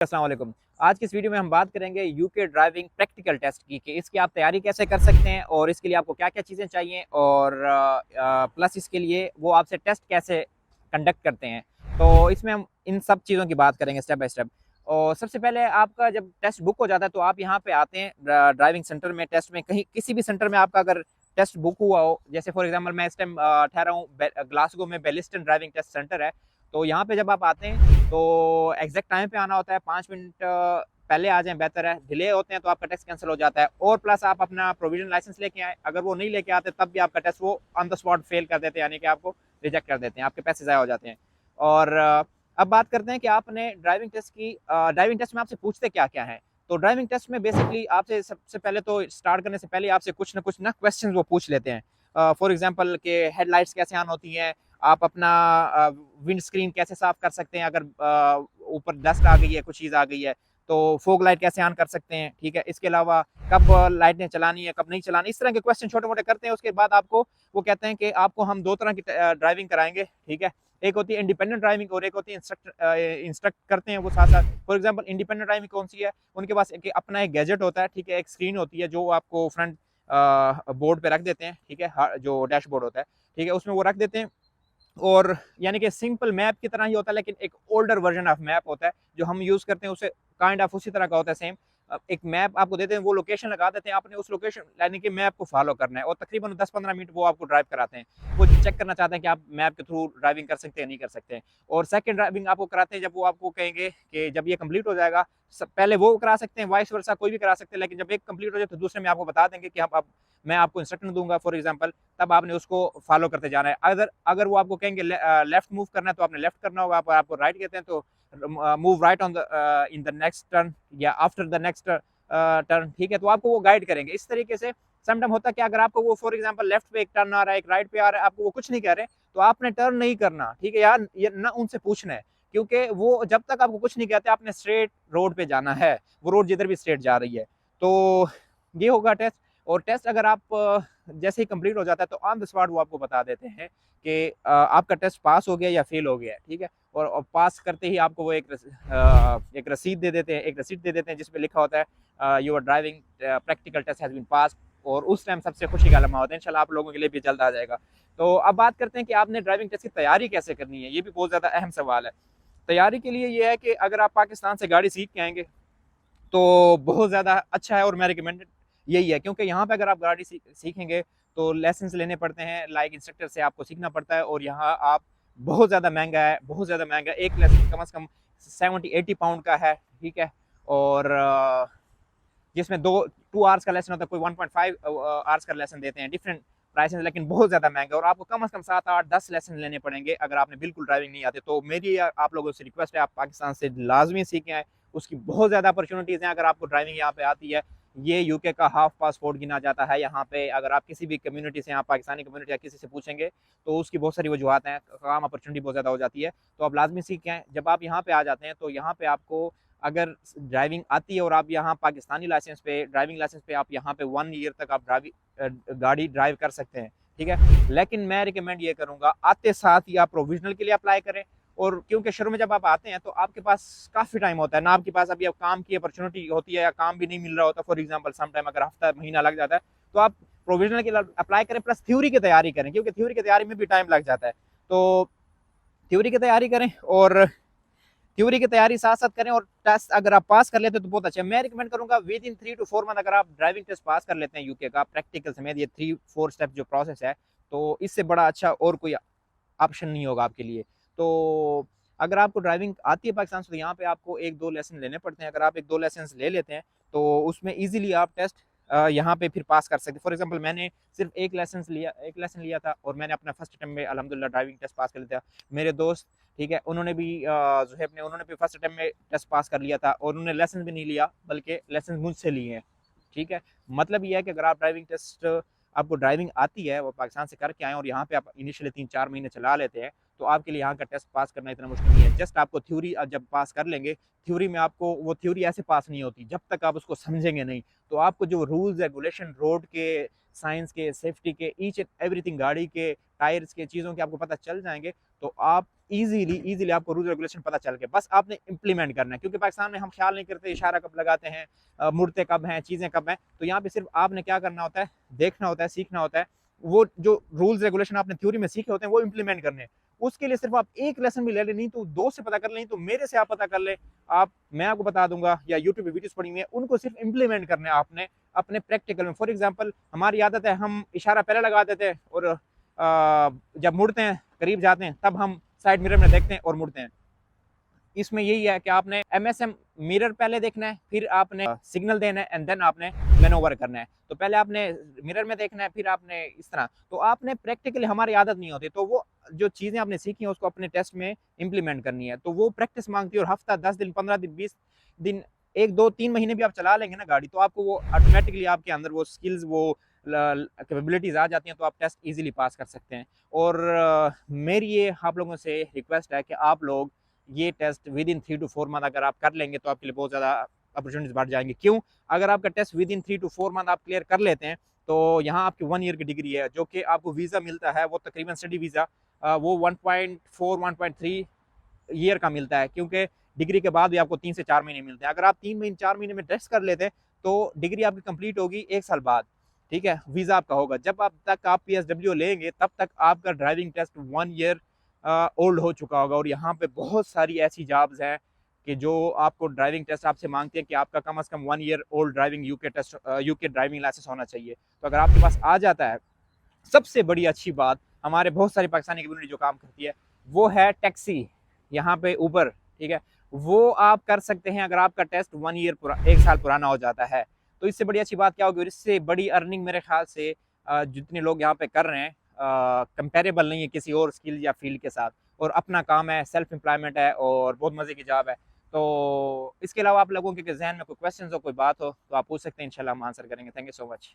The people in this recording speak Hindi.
अस्सलाम वालेकुम। आज की इस वीडियो में हम बात करेंगे यूके ड्राइविंग प्रैक्टिकल टेस्ट की कि इसकी आप तैयारी कैसे कर सकते हैं और इसके लिए आपको क्या-क्या चीज़ें चाहिए और प्लस इसके लिए वो आपसे टेस्ट कैसे कंडक्ट करते हैं। तो इसमें हम इन सब चीज़ों की बात करेंगे स्टेप बाय स्टेप। और सबसे पहले आपका जब टेस्ट बुक हो जाता है तो आप यहाँ पे आते हैं ड्राइविंग सेंटर में टेस्ट में कहीं किसी भी सेंटर में आपका अगर टेस्ट बुक हुआ हो, जैसे फॉर एग्जांपल मैं इस टाइम ठहरा हूँ ग्लासगो में बेलिस्टन ड्राइविंग टेस्ट सेंटर है। तो यहाँ पे जब आप आते हैं तो एग्जैक्ट टाइम पे आना होता है, 5 मिनट पहले आ जाएं बेहतर है, डिले होते हैं तो आपका टेस्ट कैंसिल हो जाता है। और प्लस आप अपना प्रोविजनल लाइसेंस लेके आए, अगर वो नहीं लेके आते तब भी आपका टेस्ट वो ऑन द स्पॉट फेल कर देते हैं, यानी कि आपको रिजेक्ट कर देते हैं, आपके पैसे ज़ाया हो जाते हैं। और अब बात करते हैं कि आपने ड्राइविंग टेस्ट में आपसे पूछते क्या क्या है। तो ड्राइविंग टेस्ट में बेसिकली आपसे सबसे पहले तो स्टार्ट करने से पहले आपसे कुछ ना क्वेश्चन वो पूछ लेते हैं। फॉर एग्जाम्पल के हेडलाइट्स कैसे ऑन होती हैं, आप अपना विंड स्क्रीन कैसे साफ कर सकते हैं अगर ऊपर डस्ट आ गई है, कुछ चीज़ आ गई है, तो फोग लाइट कैसे ऑन कर सकते हैं, ठीक है। इसके अलावा कब लाइटें चलानी है, कब नहीं चलानी, इस तरह के क्वेश्चन छोटे मोटे करते हैं। उसके बाद आपको वो कहते हैं कि आपको हम दो तरह की ड्राइविंग कराएंगे, ठीक है। एक होती है इंडिपेंडेंट ड्राइविंग और एक होती है इंस्ट्रक्ट करते हैं वो साथ साथ। फॉर एग्जाम्पल इंडिपेंडेंट ड्राइविंग कौन सी है, उनके पास अपना एक गैजेट होता है, ठीक है, एक स्क्रीन होती है जो आपको फ्रंट बोर्ड पे रख देते हैं, ठीक है, जो डैशबोर्ड होता है, ठीक है, उसमें वो रख देते हैं। और यानी कि सिंपल मैप की तरह ही होता है, लेकिन एक ओल्डर वर्जन ऑफ मैप होता है जो हम यूज करते हैं, उसे काइंड ऑफ उसी तरह का होता है सेम। एक मैप आपको देते हैं, वो लोकेशन लगा देते हैं, आपने उस लोकेशन यानी कि मैप को फॉलो करना है और तकरीबन 10-15 मिनट वो आपको ड्राइव कराते हैं। वो चेक करना चाहते हैं कि आप मैप के थ्रू ड्राइविंग कर सकते हैं नहीं कर सकते हैं। और सेकंड ड्राइविंग आपको कराते हैं जब वो आपको कहेंगे कि जब ये कंप्लीट हो जाएगा, पहले वो करा सकते हैं, वाइस वर्सा कोई भी करा सकते हैं, लेकिन जब एक कंप्लीट हो जाए तो दूसरे में आपको बता देंगे कि हम अब मैं आपको इंस्ट्रक्शन दूंगा फॉर एग्जाम्पल, तब आपने उसको फॉलो करते जाना है। अगर अगर वो आपको कहेंगे लेफ्ट मूव करना है तो आपने लेफ्ट करना होगा, आपको राइट कहते हैं तो move right on the in the next turn या आफ्टर द नेक्स्ट टर्न, ठीक है। तो आपको वो गाइड करेंगे इस तरीके से। समटाइम होता है कि अगर आपको वो फॉर एग्जाम्पल लेफ्ट पे एक टर्न आ रहा है, एक राइट पे आ रहा है, आपको वो कुछ नहीं कह रहे, तो आपने टर्न नहीं करना, ठीक है यार, ये ना उनसे पूछना है, क्योंकि वो जब तक आपको कुछ नहीं कहते आपने स्ट्रेट रोड पे जाना है, वो रोड जिधर भी स्ट्रेट जा रही है। तो ये होगा टेस्ट। और टेस्ट अगर आप जैसे ही कंप्लीट हो जाता है तो ऑन द स्पॉट वो आपको बता देते हैं कि आपका टेस्ट पास हो गया या फेल हो गया है, ठीक है। और पास करते ही आपको वो एक रसीद दे देते हैं, एक रसीद दे देते हैं जिसपे लिखा होता है your driving practical test has been pass. और उस टाइम सबसे खुशी का लम्हा होता है, इंशाल्लाह आप लोगों के लिए भी जल्द आ जाएगा। तो अब बात करते हैं कि आपने ड्राइविंग टेस्ट की तैयारी कैसे करनी है, ये भी बहुत ज़्यादा अहम सवाल है। तैयारी के लिए ये है कि अगर आप पाकिस्तान से गाड़ी सीख के आएंगे तो बहुत ज़्यादा अच्छा है, और मैं रिकमेंडेड यही है, क्योंकि यहाँ पे अगर आप गाड़ी सीखेंगे तो लाइसेंस लेने पड़ते हैं, लाइक इंस्ट्रक्टर से आपको सीखना पड़ता है, और यहाँ आप बहुत ज़्यादा महंगा है, बहुत ज़्यादा महंगा है। एक लाइसेंस कम से कम 70-80 पाउंड का है, ठीक है। और जिसमें 2 आवर्स का लेसन होता है, कोई 1.5 आवर्स का लेसन देते हैं, डिफरेंट प्राइसेस, लेकिन बहुत ज़्यादा महंगा। और आपको कम से कम 7-8-10 लेसन लेने पड़ेंगे अगर आपने बिल्कुल ड्राइविंग नहीं आती। तो मेरी आप लोगों से रिक्वेस्ट है, आप पाकिस्तान से लाजमी सीखें आए, उसकी बहुत ज़्यादा अपॉर्चुनिटीज़ हैं अगर आपको ड्राइविंग यहाँ पे आती है। ये यूके का हाफ पासपोर्ट गिना जाता है यहाँ पे। अगर आप किसी भी कम्युनिटी से, यहाँ पाकिस्तानी कम्युनिटी या किसी से पूछेंगे तो उसकी बहुत सारी वजूहत हैं, काम अपॉर्चुनिटी बहुत ज़्यादा हो जाती है। तो आप लाजमी सीखें आए। जब आप यहाँ पे आ जाते हैं तो यहाँ पे आपको अगर ड्राइविंग आती है और आप यहाँ पाकिस्तानी लाइसेंस पे, ड्राइविंग लाइसेंस पे, आप यहाँ पे 1 ईयर तक आप गाड़ी ड्राइव कर सकते हैं, ठीक है। लेकिन मैं रिकमेंड ये करूँगा आते साथ ही आप प्रोविजनल के लिए अप्लाई करें। और क्योंकि शुरू में जब आप आते हैं तो आपके पास काफ़ी टाइम होता है ना, आपके पास अभी अब काम की अपॉर्चुनिटी होती है या काम भी नहीं मिल रहा होता, फॉर एग्जांपल सम टाइम अगर हफ्ता महीना लग जाता है, तो आप प्रोविजनल के लिए अप्लाई करें, प्लस थ्योरी की तैयारी करें, क्योंकि थ्योरी की तैयारी में भी टाइम लग जाता है। तो थ्योरी की तैयारी करें, और थ्योरी की तैयारी साथ साथ करें, और टेस्ट अगर आप पास कर लेते हैं तो बहुत अच्छा है। मैं रिकमेंड करूंगा विद इन 3 to 4 मंथ अगर आप ड्राइविंग टेस्ट पास कर लेते हैं यूके का प्रैक्टिकल समेत, ये 3-4 स्टेप जो प्रोसेस है, तो इससे बड़ा अच्छा और कोई ऑप्शन नहीं होगा आपके लिए। तो अगर आपको ड्राइविंग आती है पाकिस्तान से तो यहाँ पे आपको 1-2 लेसन लेने पड़ते हैं। अगर आप 1-2 लेसन ले लेते हैं तो उसमें ईजिली आप टेस्ट यहाँ पे फिर पास कर सकते हैं। फॉर एग्जांपल मैंने सिर्फ एक लेसन लिया था और मैंने अपना फर्स्ट अटेम्प्ट में अल्हम्दुलिल्लाह ड्राइविंग टेस्ट पास कर लिया था। मेरे दोस्त, ठीक है, उन्होंने भी जुहैब ने, उन्होंने भी फर्स्ट अटेम्प्ट में टेस्ट पास कर लिया था और उन्होंने लेसन भी नहीं लिया, बल्कि लेसन मुझसे लिए हैं, ठीक है। मतलब ये है कि अगर आप ड्राइविंग टेस्ट, आपको ड्राइविंग आती है, वो पाकिस्तान से करके आए और यहाँ पे आप इनिशियली 3-4 महीने चला लेते हैं, तो आपके लिए यहाँ का टेस्ट पास करना इतना मुश्किल नहीं है। जस्ट आपको थ्योरी जब पास कर लेंगे, थ्योरी में आपको वो थ्योरी ऐसे पास नहीं होती जब तक आप उसको समझेंगे नहीं। तो आपको जो रूल्स रेगुलेशन रोड के, साइंस के, सेफ्टी के, ईच एंड एवरीथिंग, गाड़ी के टायर्स के, चीज़ों के आपको पता चल जाएंगे, तो आप इजीली आपको रूल रेगुलेशन पता चल गया, बस आपने इंप्लीमेंट करना है। क्योंकि पाकिस्तान में हम ख्याल नहीं करते इशारा कब लगाते हैं, मुड़ते कब हैं, चीज़ें कब हैं। तो यहाँ पे सिर्फ आपने क्या करना होता है, देखना होता है, सीखना होता है। वो जो रूल्स रेगुलेशन आपने थ्योरी में सीखे होते हैं वो इंप्लीमेंट करने हैं। उसके लिए सिर्फ आप एक लेसन भी ले लें, नहीं तो दोस्त से पता कर लें, तो मेरे से आप पता कर ले, आप मैं आपको बता दूंगा, या यूट्यूब पे वीडियोस पड़ी हुई है, उनको सिर्फ इंप्लीमेंट करने हैं आपने अपने प्रैक्टिकल में। फॉर एग्जांपल हमारी आदत है हम इशारा पहले लगा देते हैं और जब मुड़ते हैं, करीब जाते हैं, तब हम साइड मिरर में देखते हैं और मुड़ते हैं। इसमें यही है कि आपने एमएसएम मिरर पहले देखना है, फिर आपने सिग्नल देना है एंड देन आपने मैनोवर करना है। तो पहले आपने मिरर में देखना है, फिर आपने इस तरह। तो आपने प्रैक्टिकली, हमारी आदत नहीं होती, तो वो जो चीज़ें आपने सीखी हैं उसको अपने टेस्ट में इंप्लीमेंट करनी है। तो वो प्रैक्टिस मांगती है, और हफ्ता 10 दिन 15 दिन 20 दिन 1 2 3 महीने भी आप चला लेंगे ना गाड़ी, तो आपको वो ऑटोमेटिकली आपके अंदर वो स्किल्स, वो कैपेबिलिटीज आ जाती हैं, तो आप टेस्ट इजीली पास कर सकते हैं। और मेरी ये आप लोगों से रिक्वेस्ट है कि आप लोग ये test within 3 to 4 month अगर आप कर लेंगे तो आपके लिए बहुत ज़्यादा अपॉर्चुनिटीज बढ़ जाएंगी। क्यों? अगर आपका test within 3 to 4 month आप क्लियर कर लेते हैं, तो यहाँ आपकी 1 ईयर की डिग्री है, जो कि आपको वीज़ा मिलता है, वो तकरीबन स्टडी वीज़ा वो 1.4 1.3 ईयर का मिलता है, क्योंकि डिग्री के बाद भी आपको 3 से 4 महीने मिलते हैं। अगर आप 3 महीने 4 महीने में टेस्ट कर लेते हैं तो डिग्री आपकी कंप्लीट होगी 1 साल बाद, ठीक है, वीज़ा आपका होगा। जब आप तक आप PSW लेंगे तब तक आपका ड्राइविंग टेस्ट 1 ईयर ओल्ड हो चुका होगा। और यहाँ पे बहुत सारी ऐसी जॉब्स हैं कि जो आपको ड्राइविंग टेस्ट आपसे मांगते हैं कि आपका कम से कम 1 year old driving UK driving license होना चाहिए। तो अगर आपके पास आ जाता है, सबसे बड़ी अच्छी बात, हमारे बहुत सारी पाकिस्तानी कम्युनिटी जो काम करती है वो है टैक्सी, यहाँ पे ऊबर, ठीक है, वो आप कर सकते हैं अगर आपका टेस्ट 1 साल पुराना हो जाता है। तो इससे बड़ी अच्छी बात क्या होगी, और इससे बड़ी अर्निंग मेरे ख्याल से जितने लोग यहाँ पे कर रहे हैं कंपेरेबल नहीं है किसी और स्किल या फील्ड के साथ। और अपना काम है, सेल्फ एम्प्लॉयमेंट है, और बहुत मज़े की जॉब है। तो इसके अलावा आप लोगों के जहन में कोई क्वेश्चन हो, कोई बात हो, तो आप पूछ सकते हैं, इंशाल्लाह हम आंसर करेंगे। Thank you so much.